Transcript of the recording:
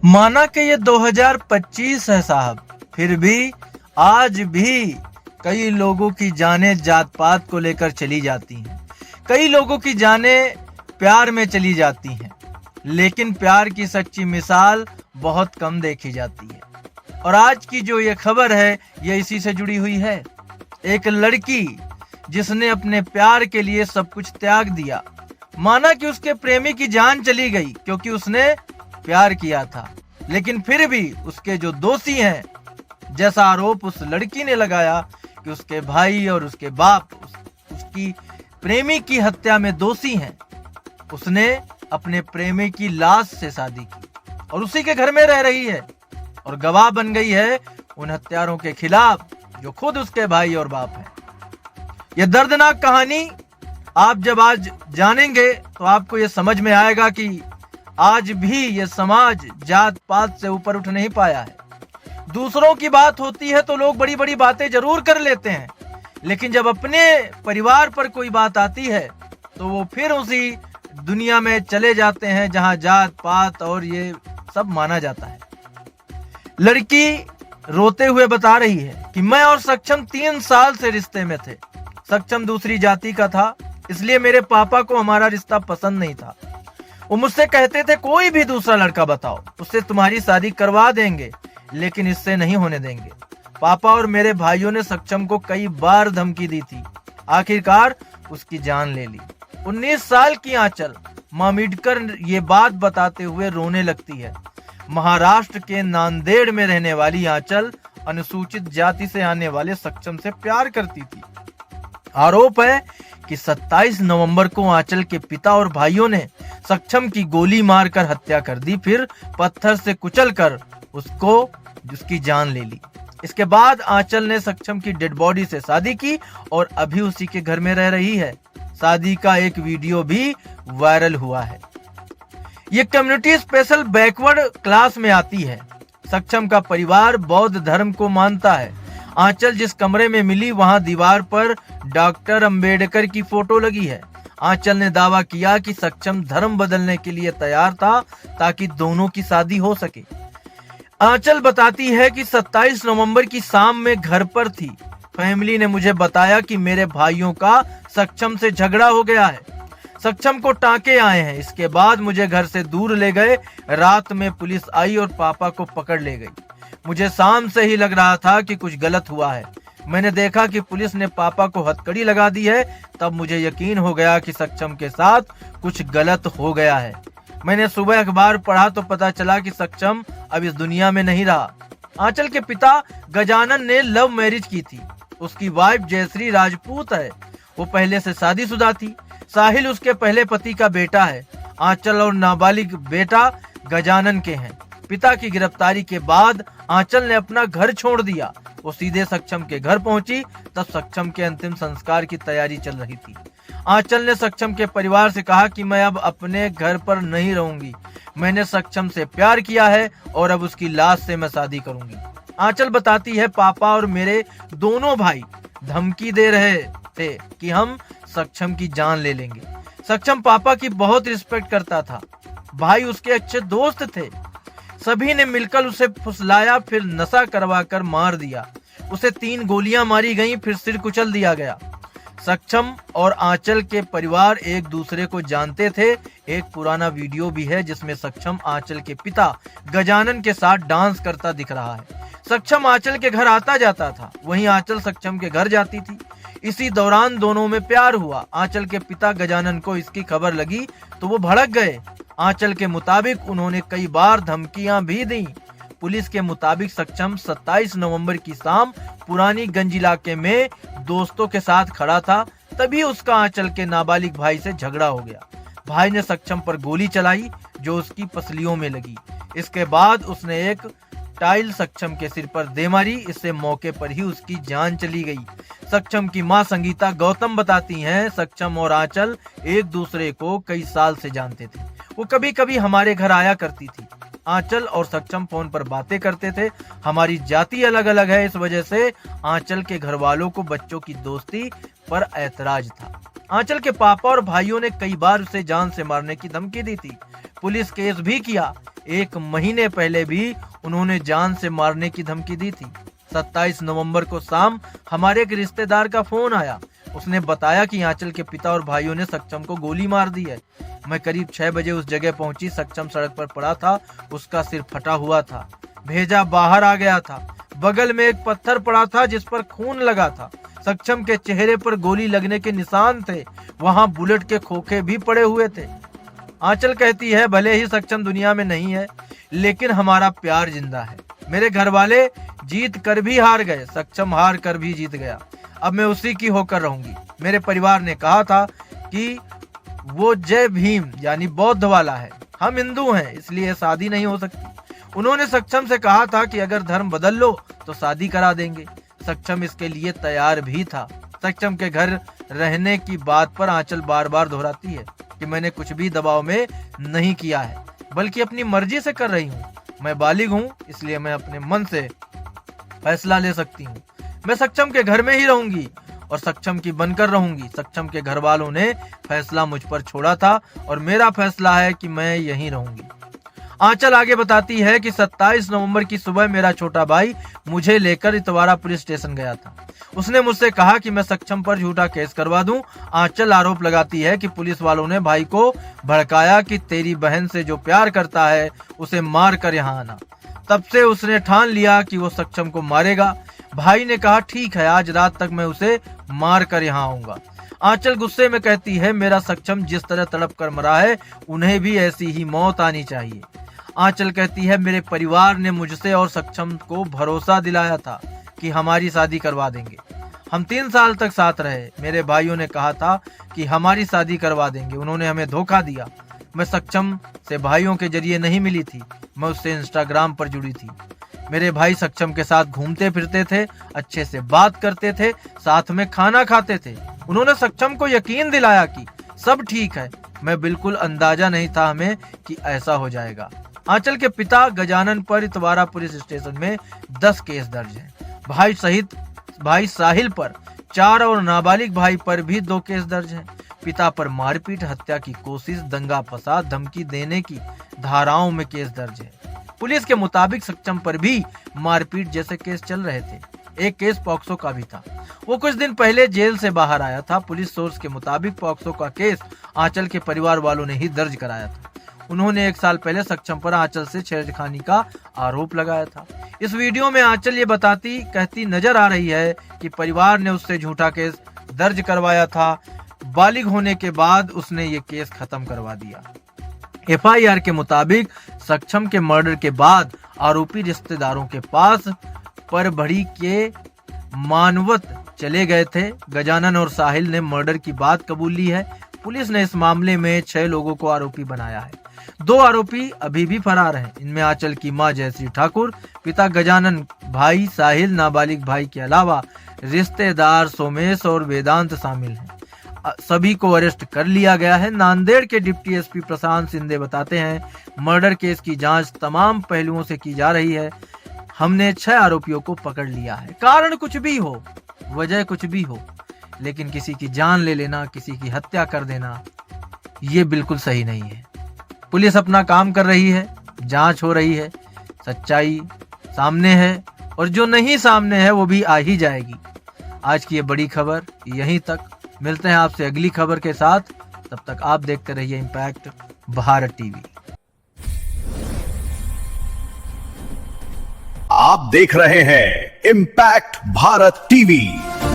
माना कि ये 2025 है साहब, फिर भी आज भी कई लोगों की जानें जात पात को लेकर चली जाती हैं। कई लोगों की जानें प्यार में चली जाती हैं, लेकिन प्यार की सच्ची मिसाल बहुत कम देखी जाती है। और आज की जो ये खबर है, ये इसी से जुड़ी हुई है। एक लड़की जिसने अपने प्यार के लिए सब कुछ त्याग दिया। माना कि उसके प्रेमी की जान चली गई क्योंकि उसने प्यार किया था, लेकिन फिर भी उसके जो दोषी हैं, जैसा आरोप उस लड़की ने लगाया कि उसके भाई और उसके बाप उसकी प्रेमी की हत्या में दोषी हैं। उसने अपने प्रेमी की लाश से शादी की और उसी के घर में रह रही है और गवाह बन गई है उन हत्यारों के खिलाफ जो खुद उसके भाई और बाप हैं। यह दर्दनाक कहानी आप जब आज जानेंगे तो आपको यह समझ में आएगा कि आज भी यह समाज जात पात से ऊपर उठ नहीं पाया है। दूसरों की बात होती है तो लोग बड़ी बड़ी बातें जरूर कर लेते हैं, लेकिन जब अपने परिवार पर कोई बात आती है तो वो फिर उसी दुनिया में चले जाते हैं जहां जात पात और ये सब माना जाता है। लड़की रोते हुए बता रही है कि मैं और सक्षम 3 साल से रिश्ते में थे। सक्षम दूसरी जाति का था, इसलिए मेरे पापा को हमारा रिश्ता पसंद नहीं था। वो मुझसे कहते थे कोई भी दूसरा लड़का बताओ, उससे तुम्हारी शादी करवा देंगे, लेकिन इससे नहीं होने देंगे। पापा और मेरे भाइयों ने सक्षम को कई बार धमकी दी थी। आखिरकार उसकी जान ले ली। 19 साल की आंचल मां मिटकर ये बात बताते हुए रोने लगती है। महाराष्ट्र के नांदेड़ में रहने वाली आंचल अनुसूचित जाति से आने वाले सक्षम से प्यार करती थी। आरोप है कि 27 नवंबर को आंचल के पिता और भाइयों ने सक्षम की गोली मारकर हत्या कर दी, फिर पत्थर से कुचलकर उसकी जान ले ली। इसके बाद आंचल ने सक्षम की डेड बॉडी से शादी की और अभी उसी के घर में रह रही है। शादी का एक वीडियो भी वायरल हुआ है। ये कम्युनिटी स्पेशल बैकवर्ड क्लास में आती है। सक्षम का परिवार बौद्ध धर्म को मानता है। आंचल जिस कमरे में मिली वहां दीवार पर डॉक्टर अंबेडकर की फोटो लगी है। आंचल ने दावा किया कि सक्षम धर्म बदलने के लिए तैयार था ताकि दोनों की शादी हो सके। आंचल बताती है कि 27 नवंबर की शाम में घर पर थी। फैमिली ने मुझे बताया कि मेरे भाइयों का सक्षम से झगड़ा हो गया है। सक्षम को टांके आए हैं। इसके बाद मुझे घर से दूर ले गए। रात में पुलिस आई और पापा को पकड़ ले गई। मुझे शाम से ही लग रहा था कि कुछ गलत हुआ है। मैंने देखा कि पुलिस ने पापा को हथकड़ी लगा दी है, तब मुझे यकीन हो गया कि सक्षम के साथ कुछ गलत हो गया है। मैंने सुबह अखबार पढ़ा तो पता चला कि सक्षम अब इस दुनिया में नहीं रहा। आंचल के पिता गजानन ने लव मैरिज की थी। उसकी वाइफ जयश्री राजपूत है। वो पहले से शादीशुदा थी। साहिल उसके पहले पति का बेटा है। आंचल और नाबालिग बेटा गजानन के हैं। पिता की गिरफ्तारी के बाद आंचल ने अपना घर छोड़ दिया। वो सीधे सक्षम के घर पहुंची, तब सक्षम के अंतिम संस्कार की तैयारी चल रही थी। आंचल ने सक्षम के परिवार से कहा कि मैं अब अपने घर पर नहीं रहूंगी। मैंने सक्षम से प्यार किया है और अब उसकी लाश से मैं शादी करूंगी। आंचल बताती है पापा और मेरे दोनों भाई धमकी दे रहे थे कि हम सक्षम की जान ले लेंगे। सक्षम पापा की बहुत रिस्पेक्ट करता था। भाई उसके अच्छे दोस्त थे। सभी ने मिलकर उसे फुसलाया, फिर नशा करवा कर मार दिया। उसे 3 गोलियां मारी गईं, फिर सिर कुचल दिया गया। सक्षम और आंचल के परिवार एक दूसरे को जानते थे। एक पुराना वीडियो भी है जिसमें सक्षम आंचल के पिता गजानन के साथ डांस करता दिख रहा है। सक्षम आंचल के घर आता जाता था, वहीं आंचल सक्षम के घर जाती थी। इसी दौरान दोनों में प्यार हुआ। आंचल के पिता गजानन को इसकी खबर लगी तो वो भड़क गए। आंचल के मुताबिक उन्होंने कई बार धमकियां भी दी। पुलिस के मुताबिक सक्षम 27 नवंबर की शाम पुरानी गंज इलाके में दोस्तों के साथ खड़ा था, तभी उसका आंचल के नाबालिग भाई से झगड़ा हो गया। भाई ने सक्षम पर गोली चलाई जो उसकी पसलियों में लगी। इसके बाद उसने एक टाइल सक्षम के सिर पर दे मारी। इससे मौके पर ही उसकी जान चली गई। सक्षम की मां संगीता गौतम बताती हैं, सक्षम और आंचल एक दूसरे को कई साल से जानते थे। वो कभी कभी हमारे घर आया करती थी। आंचल और सक्षम फोन पर बातें करते थे। हमारी जाति अलग अलग है, इस वजह से आंचल के घर वालों को बच्चों की दोस्ती पर ऐतराज था। आंचल के पापा और भाइयों ने कई बार उसे जान से मारने की धमकी दी थी। पुलिस केस भी किया। 1 महीने पहले भी उन्होंने जान से मारने की धमकी दी थी। 27 नवंबर को शाम हमारे एक रिश्तेदार का फोन आया। उसने बताया कि आंचल के पिता और भाइयों ने सक्षम को गोली मार दी है। मैं करीब 6 बजे उस जगह पहुंची। सक्षम सड़क पर पड़ा था, उसका सिर फटा हुआ था, भेजा बाहर आ गया था। बगल में एक पत्थर पड़ा था जिस पर खून लगा था। सक्षम के चेहरे पर गोली लगने के निशान थे, वहां बुलेट के खोखे भी पड़े हुए थे। आंचल कहती है, भले ही सक्षम दुनिया में नहीं है, लेकिन हमारा प्यार जिंदा है। मेरे घर वाले जीत कर भी हार गए, सक्षम हार कर भी जीत गया। अब मैं उसी की होकर रहूंगी। मेरे परिवार ने कहा था कि वो जय भीम यानी बौद्ध वाला है, हम हिंदू हैं, इसलिए शादी नहीं हो सकती। उन्होंने सक्षम से कहा था कि अगर धर्म बदल लो तो शादी करा देंगे। सक्षम इसके लिए तैयार भी था। सक्षम के घर रहने की बात पर आंचल बार बार दोहराती है कि मैंने कुछ भी दबाव में नहीं किया है, बल्कि अपनी मर्जी से कर रही हूँ। मैं बालिग हूँ, इसलिए मैं अपने मन से फैसला ले सकती हूँ। मैं सक्षम के घर में ही रहूंगी और सक्षम की बनकर रहूंगी। सक्षम के घर वालों ने फैसला मुझ पर छोड़ा था और मेरा फैसला है कि मैं यहीं रहूंगी। आंचल आगे बताती है कि 27 नवंबर की सुबह मेरा छोटा भाई मुझे लेकर इतवारा पुलिस स्टेशन गया था। उसने मुझसे कहा कि मैं सक्षम पर झूठा केस करवा दूं। आंचल आरोप लगाती है कि पुलिस वालों ने भाई को भड़काया कि तेरी बहन से जो प्यार करता है उसे मार कर यहाँ आना। तब से उसने ठान लिया कि वो सक्षम को मारेगा। भाई ने कहा, ठीक है, आज रात तक मैं उसे मार कर यहाँ आऊंगा। आंचल गुस्से में कहती है, मेरा सक्षम जिस तरह तड़प कर मरा है, उन्हें भी ऐसी ही मौत आनी चाहिए। आंचल कहती है, मेरे परिवार ने मुझसे और सक्षम को भरोसा दिलाया था कि हमारी शादी करवा देंगे। हम 3 साल तक साथ रहे। मेरे भाइयों ने कहा था कि हमारी शादी करवा देंगे, उन्होंने हमें धोखा दिया। मैं सक्षम से भाइयों के जरिए नहीं मिली थी, मैं उससे इंस्टाग्राम पर जुड़ी थी। मेरे भाई सक्षम के साथ घूमते फिरते थे, अच्छे से बात करते थे, साथ में खाना खाते थे। उन्होंने सक्षम को यकीन दिलाया कि सब ठीक है। मैं बिल्कुल अंदाजा नहीं था हमें कि ऐसा हो जाएगा। आंचल के पिता गजानन पर इतवारा पुलिस स्टेशन में 10 केस दर्ज हैं। भाई सहित भाई साहिल पर 4 और नाबालिग भाई पर भी 2 केस दर्ज हैं। पिता पर मारपीट, हत्या की कोशिश, दंगा फसाद, धमकी देने की धाराओं में केस दर्ज है। पुलिस के मुताबिक सक्षम पर भी मारपीट जैसे केस चल रहे थे। एक केस पॉक्सो का भी था। वो कुछ दिन पहले जेल से बाहर आया था। पुलिस सोर्स के मुताबिक पॉक्सो का केस आंचल के परिवार वालों ने ही दर्ज कराया था। उन्होंने 1 साल पहले सक्षम पर आंचल से छेड़खानी का आरोप लगाया था। इस वीडियो में आंचल ये कहती नजर आ रही है कि परिवार ने उससे झूठा केस दर्ज करवाया था। बालिग होने के बाद उसने ये केस खत्म करवा दिया। FIR के मुताबिक सक्षम के मर्डर के बाद आरोपी रिश्तेदारों के पास परभड़ी के मानवत चले गए थे। गजानन और साहिल ने मर्डर की बात कबूल ली है। पुलिस ने इस मामले में 6 लोगों को आरोपी बनाया है। 2 आरोपी अभी भी फरार हैं। इनमें आंचल की मां जयश्री ठाकुर, पिता गजानन, भाई साहिल, नाबालिग भाई के अलावा रिश्तेदार सोमेश और वेदांत शामिल हैं। सभी को अरेस्ट कर लिया गया है। नांदेड़ के डिप्टी SP प्रशांत सिंधे बताते हैं, मर्डर केस की जांच तमाम पहलुओं से की जा रही है। हमने 6 आरोपियों को पकड़ लिया है। कारण कुछ भी हो, वजह कुछ भी हो, लेकिन किसी की जान ले लेना, किसी की हत्या कर देना, ये बिल्कुल सही नहीं है। पुलिस अपना काम कर रही है, जांच हो रही है, सच्चाई सामने है और जो नहीं सामने है वो भी आ ही जाएगी। आज की ये बड़ी खबर यहीं तक। मिलते हैं आपसे अगली खबर के साथ। तब तक आप देखते रहिए इम्पैक्ट भारत टीवी। आप देख रहे हैं इम्पैक्ट भारत टीवी।